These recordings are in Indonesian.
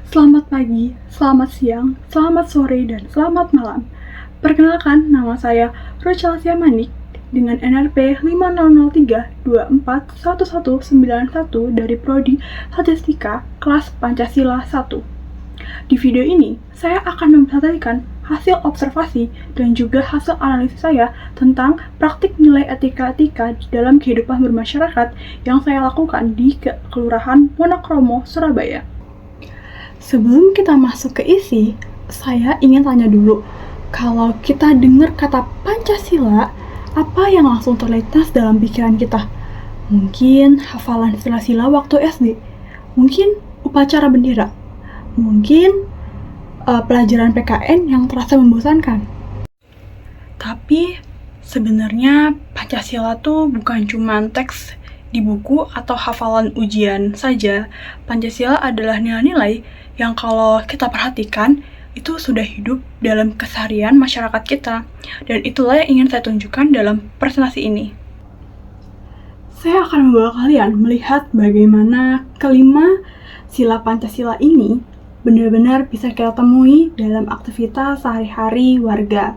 Selamat pagi, selamat siang, selamat sore, dan selamat malam. Perkenalkan, nama saya Rochelle Siamanik dengan NRP 5003241191 dari Prodi Statistika kelas Pancasila 1. Di video ini, saya akan memperhatikan hasil observasi dan juga hasil analisis saya tentang praktik nilai etika-etika dalam kehidupan bermasyarakat yang saya lakukan di Kelurahan Wonokromo, Surabaya. Sebelum kita masuk ke isi, saya ingin tanya dulu, kalau kita dengar kata Pancasila, apa yang langsung terlintas dalam pikiran kita? Mungkin hafalan sila-sila waktu SD, mungkin upacara bendera, mungkin pelajaran PKN yang terasa membosankan. Tapi sebenarnya Pancasila tuh bukan cuma teks di buku atau hafalan ujian saja. Pancasila adalah nilai-nilai yang kalau kita perhatikan itu sudah hidup dalam keseharian masyarakat kita, dan itulah yang ingin saya tunjukkan dalam presentasi ini. Saya akan membawa kalian melihat bagaimana kelima sila Pancasila ini benar-benar bisa kita temui dalam aktivitas sehari-hari warga.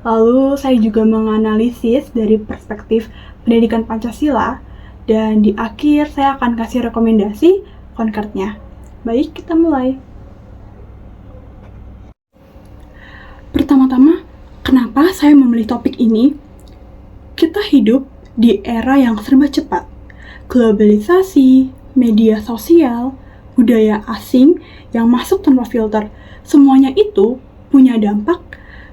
Lalu saya juga menganalisis dari perspektif pendidikan Pancasila, dan di akhir saya akan kasih rekomendasi konkretnya. Baik, kita mulai. Pertama-tama, kenapa saya memilih topik ini? Kita hidup di era yang serba cepat. Globalisasi, media sosial, budaya asing yang masuk tanpa filter, semuanya itu punya dampak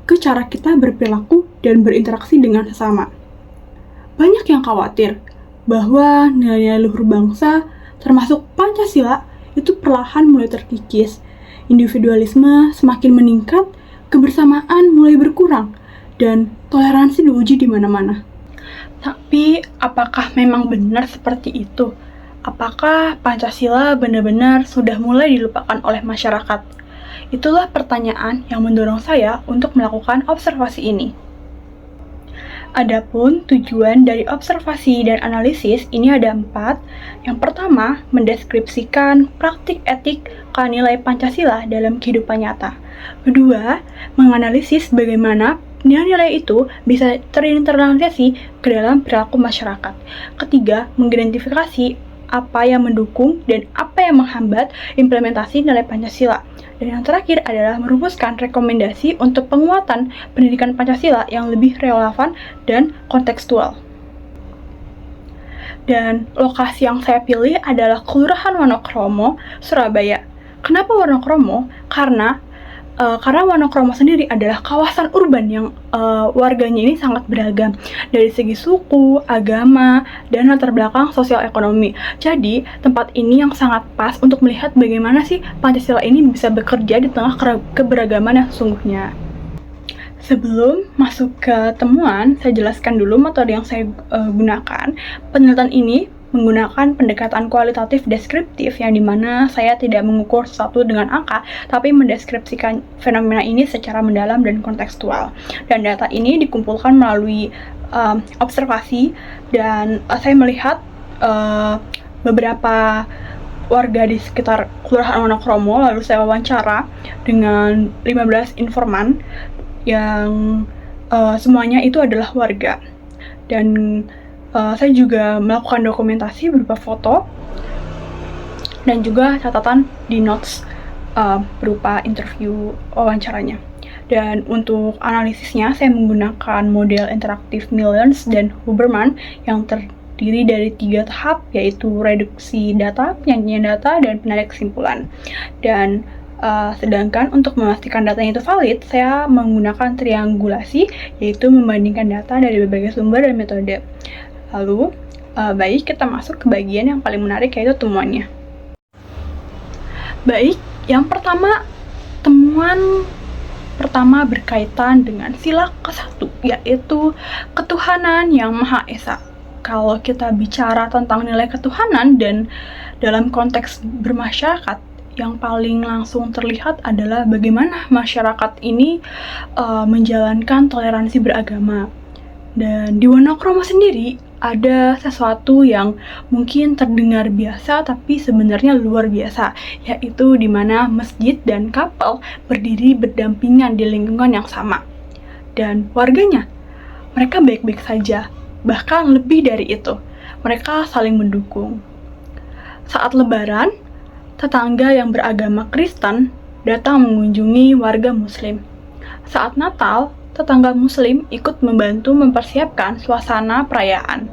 ke cara kita berperilaku dan berinteraksi dengan sesama. Banyak yang khawatir bahwa nilai-nilai luhur bangsa, termasuk Pancasila, itu perlahan mulai terkikis. Individualisme semakin meningkat, kebersamaan mulai berkurang, dan toleransi diuji di mana-mana. Tapi, apakah memang benar seperti itu? Apakah Pancasila benar-benar sudah mulai dilupakan oleh masyarakat? Itulah pertanyaan yang mendorong saya untuk melakukan observasi ini. Adapun tujuan dari observasi dan analisis ini ada 4. Yang pertama, mendeskripsikan praktik etik nilai Pancasila dalam kehidupan nyata. Kedua, menganalisis bagaimana nilai-nilai itu bisa terinternalisasi ke dalam perilaku masyarakat. Ketiga, mengidentifikasi apa yang mendukung dan apa yang menghambat implementasi nilai Pancasila. Dan yang terakhir adalah merumuskan rekomendasi untuk penguatan pendidikan Pancasila yang lebih relevan dan kontekstual. Dan lokasi yang saya pilih adalah Kelurahan Wonokromo, Surabaya. Kenapa Wonokromo? Karena Wonokromo sendiri adalah kawasan urban yang warganya ini sangat beragam dari segi suku, agama, dan latar belakang sosial ekonomi. Jadi, tempat ini yang sangat pas untuk melihat bagaimana sih Pancasila ini bisa bekerja di tengah keberagaman yang sesungguhnya. Sebelum masuk ke temuan, saya jelaskan dulu metode yang saya gunakan. Penelitian ini menggunakan pendekatan kualitatif deskriptif yang dimana saya tidak mengukur sesuatu dengan angka, tapi mendeskripsikan fenomena ini secara mendalam dan kontekstual. Dan data ini dikumpulkan melalui observasi, dan saya melihat beberapa warga di sekitar Kelurahan Wonokromo, lalu saya wawancara dengan 15 informan yang semuanya itu adalah warga. Dan saya juga melakukan dokumentasi berupa foto dan juga catatan di notes berupa interview wawancaranya. Dan untuk analisisnya, saya menggunakan model interaktif Millions dan Huberman yang terdiri dari 3 tahap, yaitu reduksi data, penyajian data, dan penarik kesimpulan. Dan sedangkan untuk memastikan datanya itu valid, saya menggunakan triangulasi, yaitu membandingkan data dari berbagai sumber dan metode. Lalu, baik, kita masuk ke bagian yang paling menarik, yaitu temuannya. Baik, yang pertama, temuan pertama berkaitan dengan sila ke-1, yaitu ketuhanan yang Maha Esa. Kalau kita bicara tentang nilai ketuhanan dan dalam konteks bermasyarakat, yang paling langsung terlihat adalah bagaimana masyarakat ini menjalankan toleransi beragama. Dan di Wonokromo sendiri, ada sesuatu yang mungkin terdengar biasa tapi sebenarnya luar biasa, yaitu di mana masjid dan kapel berdiri berdampingan di lingkungan yang sama. Dan warganya, mereka baik-baik saja, bahkan lebih dari itu, mereka saling mendukung. Saat Lebaran, tetangga yang beragama Kristen datang mengunjungi warga Muslim. Saat Natal, tetangga Muslim ikut membantu mempersiapkan suasana perayaan.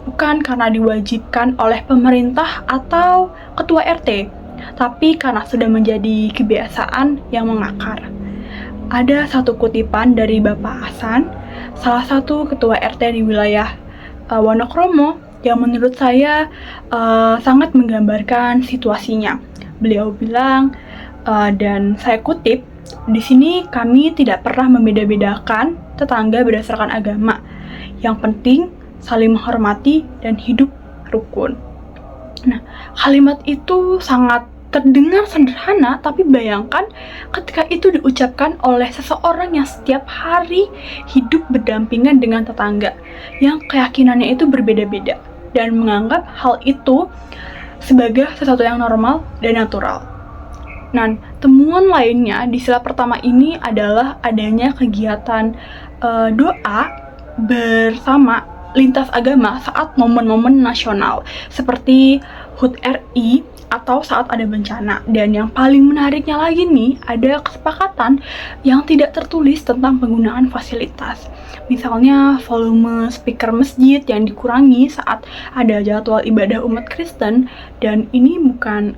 Bukan karena diwajibkan oleh pemerintah atau ketua RT, tapi karena sudah menjadi kebiasaan yang mengakar. Ada satu kutipan dari Bapak Hasan, salah satu ketua RT di wilayah Wonokromo, yang menurut saya sangat menggambarkan situasinya. Beliau bilang, dan saya kutip, "Di sini kami tidak pernah membeda-bedakan tetangga berdasarkan agama. Yang penting saling menghormati dan hidup rukun." Nah, kalimat itu sangat terdengar sederhana, tapi bayangkan ketika itu diucapkan oleh seseorang yang setiap hari hidup berdampingan dengan tetangga, yang keyakinannya itu berbeda-beda, dan menganggap hal itu sebagai sesuatu yang normal dan natural. Nah, temuan lainnya di sila pertama ini adalah adanya kegiatan doa bersama lintas agama saat momen-momen nasional seperti HUT RI atau saat ada bencana. Dan yang paling menariknya lagi nih, ada kesepakatan yang tidak tertulis tentang penggunaan fasilitas. Misalnya volume speaker masjid yang dikurangi saat ada jadwal ibadah umat Kristen, dan ini bukan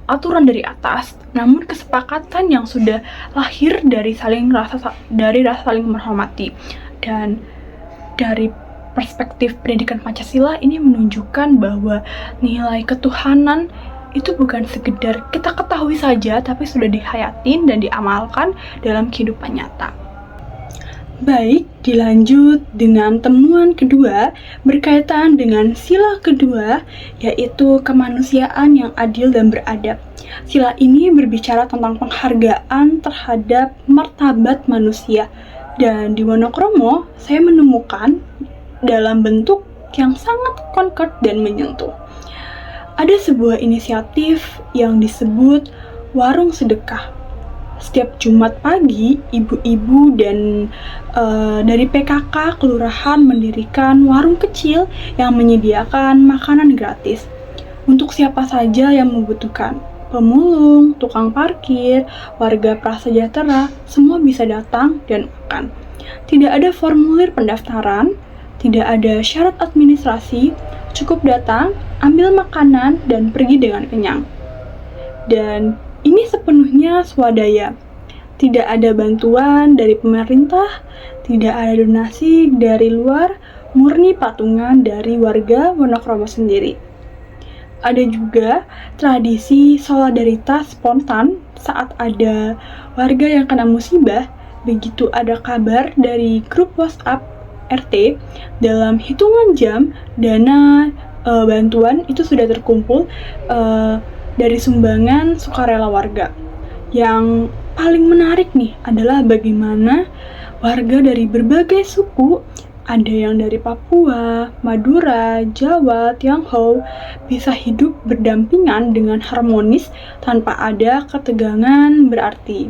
aturan dari atas, namun kesepakatan yang sudah lahir dari rasa saling menghormati. Dan dari perspektif pendidikan Pancasila ini menunjukkan bahwa nilai ketuhanan itu bukan sekedar kita ketahui saja, tapi sudah dihayatin dan diamalkan dalam kehidupan nyata. Baik, dilanjut dengan temuan kedua berkaitan dengan sila kedua, yaitu kemanusiaan yang adil dan beradab. Sila ini berbicara tentang penghargaan terhadap martabat manusia. Dan di Wonokromo, saya menemukan dalam bentuk yang sangat konkret dan menyentuh. Ada sebuah inisiatif yang disebut Warung Sedekah. Setiap Jumat pagi, ibu-ibu dan dari PKK Kelurahan mendirikan warung kecil yang menyediakan makanan gratis untuk siapa saja yang membutuhkan. Pemulung, tukang parkir, warga prasejahtera, semua bisa datang dan makan. Tidak ada formulir pendaftaran, tidak ada syarat administrasi, cukup datang, ambil makanan, dan pergi dengan kenyang. Dan ini sepenuhnya swadaya. Tidak ada bantuan dari pemerintah, tidak ada donasi dari luar, murni patungan dari warga Wonokromo sendiri. Ada juga tradisi solidaritas spontan saat ada warga yang kena musibah. Begitu ada kabar dari grup WhatsApp RT, dalam hitungan jam dana bantuan itu sudah terkumpul dari sumbangan sukarela warga. Yang paling menarik nih adalah bagaimana warga dari berbagai suku, ada yang dari Papua, Madura, Jawa, Tionghoa, bisa hidup berdampingan dengan harmonis tanpa ada ketegangan berarti.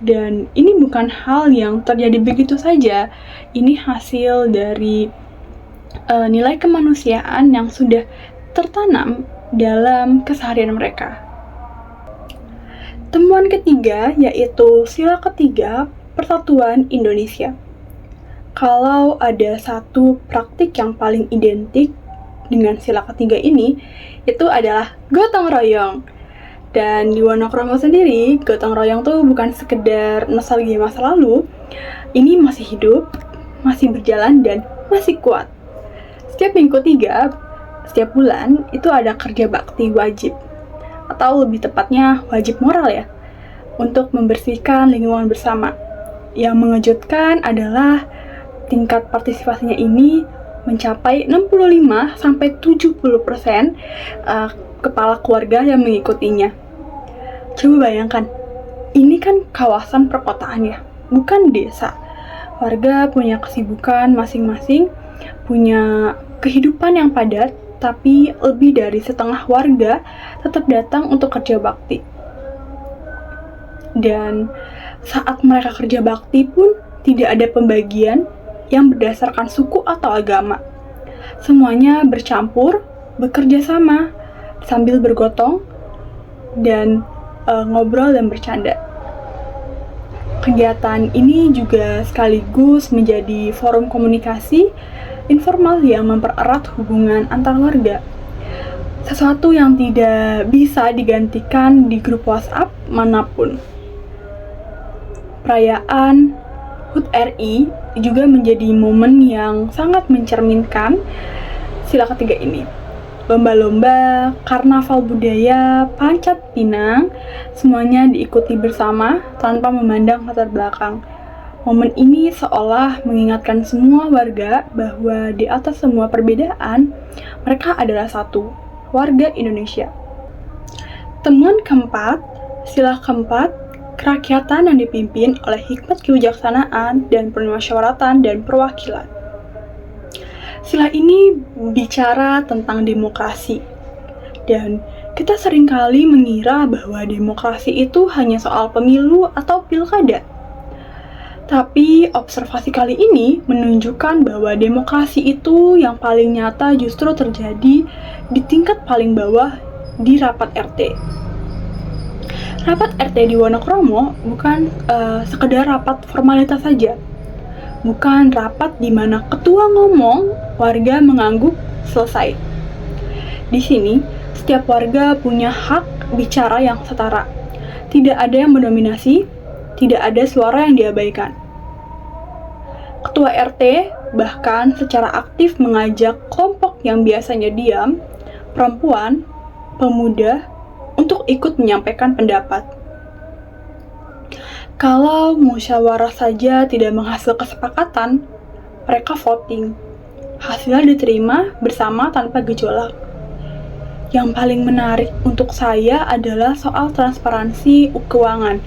Dan ini bukan hal yang terjadi begitu saja, ini hasil dari nilai kemanusiaan yang sudah tertanam dalam keseharian mereka. Temuan ketiga yaitu sila ketiga Persatuan Indonesia. Kalau ada satu praktik yang paling identik dengan sila ketiga ini, itu adalah gotong royong. Dan di Wonokromo sendiri, gotong royong tuh bukan sekedar nostalgia masa lalu, ini masih hidup, masih berjalan, dan masih kuat. Setiap minggu 3, setiap bulan, itu ada kerja bakti wajib. Atau lebih tepatnya, wajib moral ya, untuk membersihkan lingkungan bersama. Yang mengejutkan adalah tingkat partisipasinya ini mencapai 65-70% kepala keluarga yang mengikutinya. Coba bayangkan, ini kan kawasan perkotaan ya, bukan desa. Warga punya kesibukan masing-masing, punya kehidupan yang padat, tapi lebih dari setengah warga tetap datang untuk kerja bakti. Dan saat mereka kerja bakti pun tidak ada pembagian yang berdasarkan suku atau agama. Semuanya bercampur, bekerja sama, sambil bergotong, dan ngobrol dan bercanda. Kegiatan ini juga sekaligus menjadi forum komunikasi informal yang mempererat hubungan antar warga. Sesuatu yang tidak bisa digantikan di grup WhatsApp manapun. Perayaan HUT RI juga menjadi momen yang sangat mencerminkan sila ketiga ini. Lomba-lomba, karnaval budaya, pancat pinang, semuanya diikuti bersama tanpa memandang latar belakang. Momen ini seolah mengingatkan semua warga bahwa di atas semua perbedaan, mereka adalah satu, warga Indonesia. Temuan keempat, sila keempat, kerakyatan yang dipimpin oleh hikmat kebijaksanaan dan permusyawaratan dan perwakilan. Sila ini bicara tentang demokrasi, dan kita seringkali mengira bahwa demokrasi itu hanya soal pemilu atau pilkada. Tapi observasi kali ini menunjukkan bahwa demokrasi itu yang paling nyata justru terjadi di tingkat paling bawah di rapat RT. Rapat RT di Wonokromo bukan sekedar rapat formalitas saja. Bukan rapat di mana ketua ngomong, warga mengangguk, selesai. Di sini, setiap warga punya hak bicara yang setara. Tidak ada yang mendominasi, tidak ada suara yang diabaikan. Ketua RT bahkan secara aktif mengajak kelompok yang biasanya diam, perempuan, pemuda, untuk ikut menyampaikan pendapat. Kalau musyawarah saja tidak menghasilkan kesepakatan, mereka voting. Hasilnya diterima bersama tanpa gejolak. Yang paling menarik untuk saya adalah soal transparansi keuangan.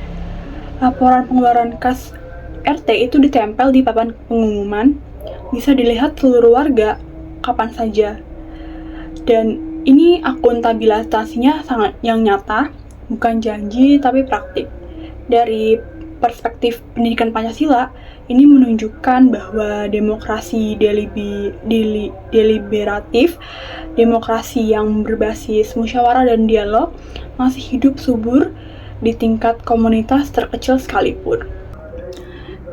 Laporan pengeluaran kas RT itu ditempel di papan pengumuman, bisa dilihat seluruh warga kapan saja. Dan ini akuntabilitasnya sangat yang nyata, bukan janji tapi praktik. Dari perspektif pendidikan Pancasila, ini menunjukkan bahwa demokrasi deliberatif, demokrasi yang berbasis musyawarah dan dialog masih hidup subur di tingkat komunitas terkecil sekalipun.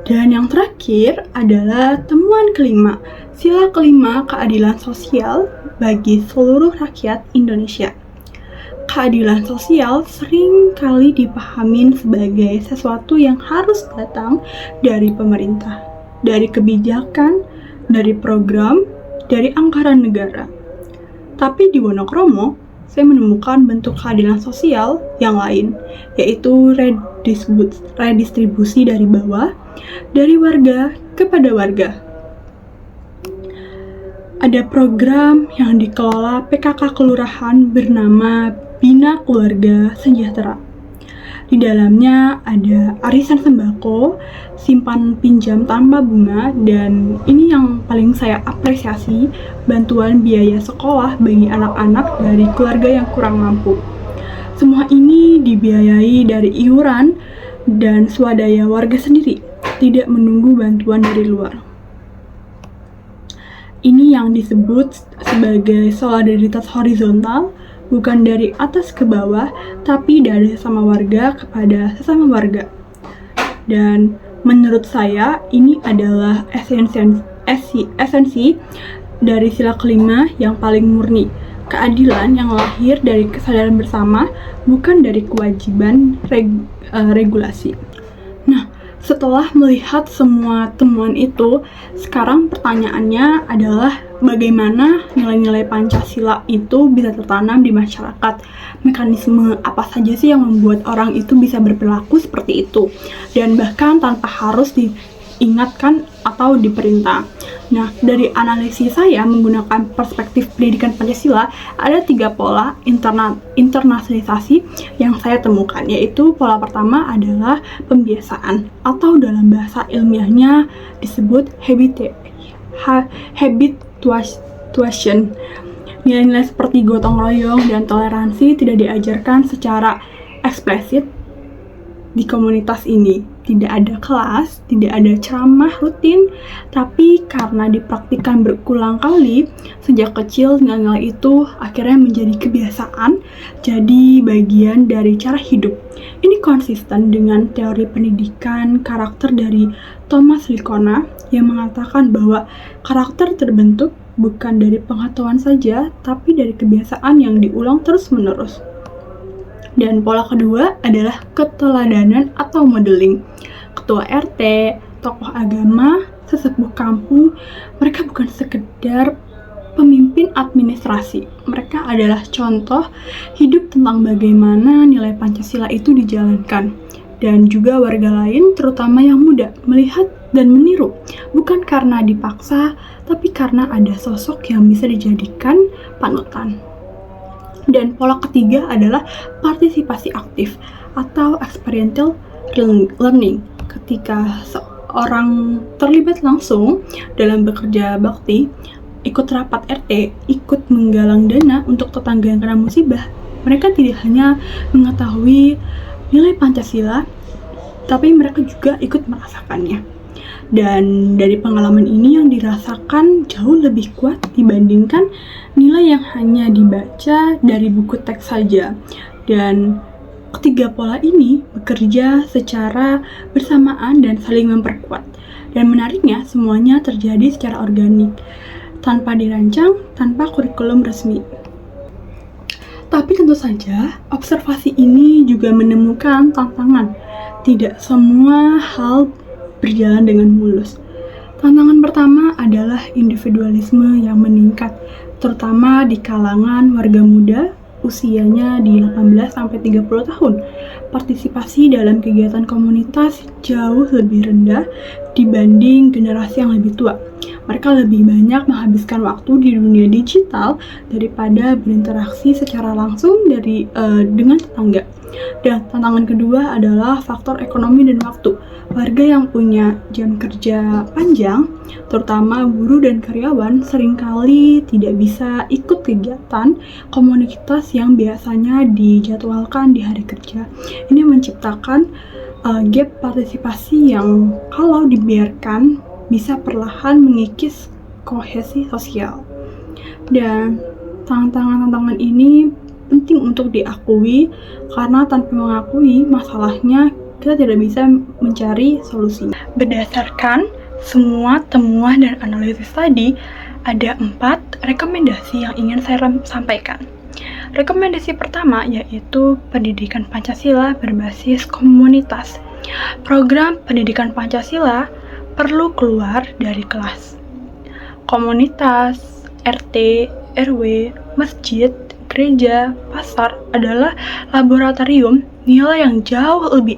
Dan yang terakhir adalah temuan kelima, sila kelima keadilan sosial bagi seluruh rakyat Indonesia. Keadilan sosial sering kali dipahamin sebagai sesuatu yang harus datang dari pemerintah, dari kebijakan, dari program, dari anggaran negara. Tapi di Wonokromo, saya menemukan bentuk keadilan sosial yang lain, yaitu redistribusi dari bawah, dari warga kepada warga. Ada program yang dikelola PKK Kelurahan bernama Bina Keluarga Sejahtera. Di dalamnya ada arisan sembako, simpan pinjam tanpa bunga, dan ini yang paling saya apresiasi, bantuan biaya sekolah bagi anak-anak dari keluarga yang kurang mampu. Semua ini dibiayai dari iuran dan swadaya warga sendiri, tidak menunggu bantuan dari luar. Ini yang disebut sebagai solidaritas horizontal, bukan dari atas ke bawah, tapi dari sesama warga kepada sesama warga. Dan menurut saya, ini adalah esensi dari sila kelima yang paling murni. Keadilan yang lahir dari kesadaran bersama, bukan dari kewajiban regulasi. Nah, setelah melihat semua temuan itu, sekarang pertanyaannya adalah bagaimana nilai-nilai Pancasila itu bisa tertanam di masyarakat. Mekanisme apa saja sih yang membuat orang itu bisa berperilaku seperti itu, dan bahkan tanpa harus diingatkan atau diperintah. Nah, dari analisis saya menggunakan perspektif pendidikan Pancasila, ada 3 pola internalisasi yang saya temukan, yaitu pola pertama adalah pembiasaan, atau dalam bahasa ilmiahnya disebut habituation. Nilai-nilai seperti gotong royong dan toleransi tidak diajarkan secara eksplisit di komunitas ini. Tidak ada kelas, tidak ada ceramah rutin, tapi karena dipraktikkan berulang kali sejak kecil, nilai-nilai itu akhirnya menjadi kebiasaan, jadi bagian dari cara hidup. Ini konsisten dengan teori pendidikan karakter dari Thomas Lickona yang mengatakan bahwa karakter terbentuk bukan dari pengetahuan saja, tapi dari kebiasaan yang diulang terus-menerus. Dan pola kedua adalah keteladanan atau modeling. Ketua RT, tokoh agama, sesepuh kampung, mereka bukan sekedar pemimpin administrasi. Mereka adalah contoh hidup tentang bagaimana nilai Pancasila itu dijalankan. Dan juga warga lain, terutama yang muda, melihat dan meniru, bukan karena dipaksa, tapi karena ada sosok yang bisa dijadikan panutan. Dan pola ketiga adalah partisipasi aktif atau experiential learning. Ketika seorang terlibat langsung dalam bekerja bakti, ikut rapat RT, ikut menggalang dana untuk tetangga yang kena musibah, mereka tidak hanya mengetahui nilai Pancasila, tapi mereka juga ikut merasakannya. Dan dari pengalaman ini yang dirasakan jauh lebih kuat dibandingkan nilai yang hanya dibaca dari buku teks saja. Dan ketiga pola ini bekerja secara bersamaan dan saling memperkuat. Dan menariknya, semuanya terjadi secara organik, tanpa dirancang, tanpa kurikulum resmi. Tapi tentu saja, observasi ini juga menemukan tantangan. Tidak semua hal berjalan dengan mulus. Tantangan pertama adalah individualisme yang meningkat, terutama di kalangan warga muda usianya di 18-30 tahun. Partisipasi dalam kegiatan komunitas jauh lebih rendah dibanding generasi yang lebih tua. Mereka lebih banyak menghabiskan waktu di dunia digital daripada berinteraksi secara langsung dengan tetangga. Dan tantangan kedua adalah faktor ekonomi dan waktu. Warga yang punya jam kerja panjang, terutama buruh dan karyawan, seringkali tidak bisa ikut kegiatan komunitas yang biasanya dijadwalkan di hari kerja. Ini menciptakan gap partisipasi yang kalau dibiarkan bisa perlahan mengikis kohesi sosial. Dan tantangan-tantangan ini penting untuk diakui, karena tanpa mengakui masalahnya, kita tidak bisa mencari solusinya. Berdasarkan semua temuan dan analisis tadi, ada 4 rekomendasi yang ingin saya sampaikan. Rekomendasi pertama yaitu pendidikan Pancasila berbasis komunitas. Program pendidikan Pancasila perlu keluar dari kelas. Komunitas, RT, RW, masjid, gereja, pasar adalah laboratorium nilai yang jauh lebih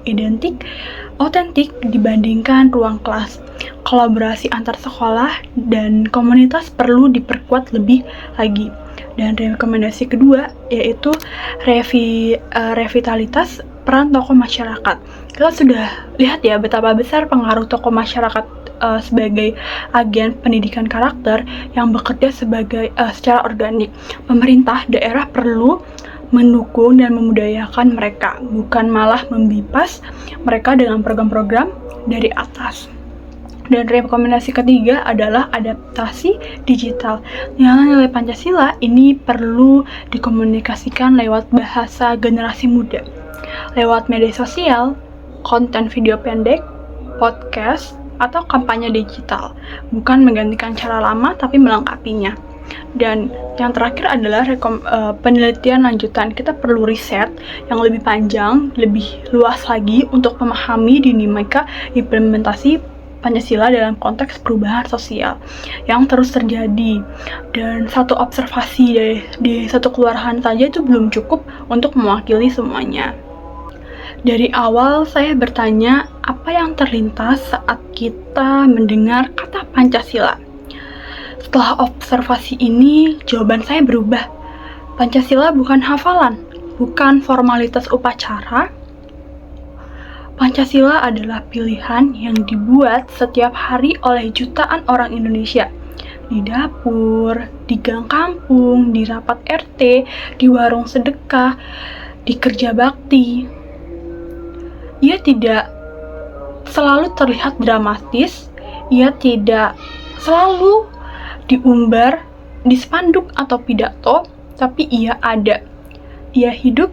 otentik dibandingkan ruang kelas. Kolaborasi antar sekolah dan komunitas perlu diperkuat lebih lagi. Dan rekomendasi kedua yaitu revitalitas peran tokoh masyarakat. Kita sudah lihat ya betapa besar pengaruh tokoh masyarakat sebagai agen pendidikan karakter yang bekerja secara organik. Pemerintah daerah perlu mendukung dan memudayakan mereka, bukan malah membipas mereka dengan program-program dari atas. Dan rekomendasi ketiga adalah adaptasi digital. Nilai-nilai Pancasila ini perlu dikomunikasikan lewat bahasa generasi muda, lewat media sosial, konten video pendek, podcast, atau kampanye digital, bukan menggantikan cara lama tapi melengkapinya. Dan yang terakhir adalah penelitian lanjutan. Kita perlu riset yang lebih panjang, lebih luas lagi untuk memahami dinamika implementasi Pancasila dalam konteks perubahan sosial yang terus terjadi. Dan satu observasi di satu kelurahan saja itu belum cukup untuk mewakili semuanya. Dari awal saya bertanya, apa yang terlintas saat kita mendengar kata Pancasila? Setelah observasi ini, jawaban saya berubah. Pancasila bukan hafalan, bukan formalitas upacara. Pancasila adalah pilihan yang dibuat setiap hari oleh jutaan orang Indonesia. di dapur, di gang kampung, di rapat RT, di warung sedekah, di kerja bakti. Ia tidak selalu terlihat dramatis, ia tidak selalu diumbar di spanduk atau pidato, tapi ia ada. Ia hidup,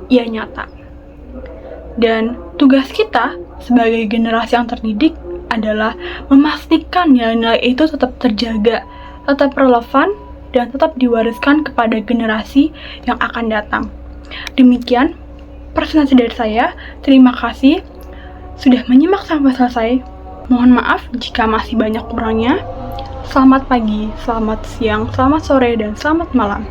ia nyata. Dan tugas kita sebagai generasi yang terdidik adalah memastikan nilai-nilai itu tetap terjaga, tetap relevan, dan tetap diwariskan kepada generasi yang akan datang. Demikian presentasi dari saya. Terima kasih sudah menyimak sampai selesai. Mohon maaf jika masih banyak kurangnya. Selamat pagi, selamat siang, selamat sore, dan selamat malam.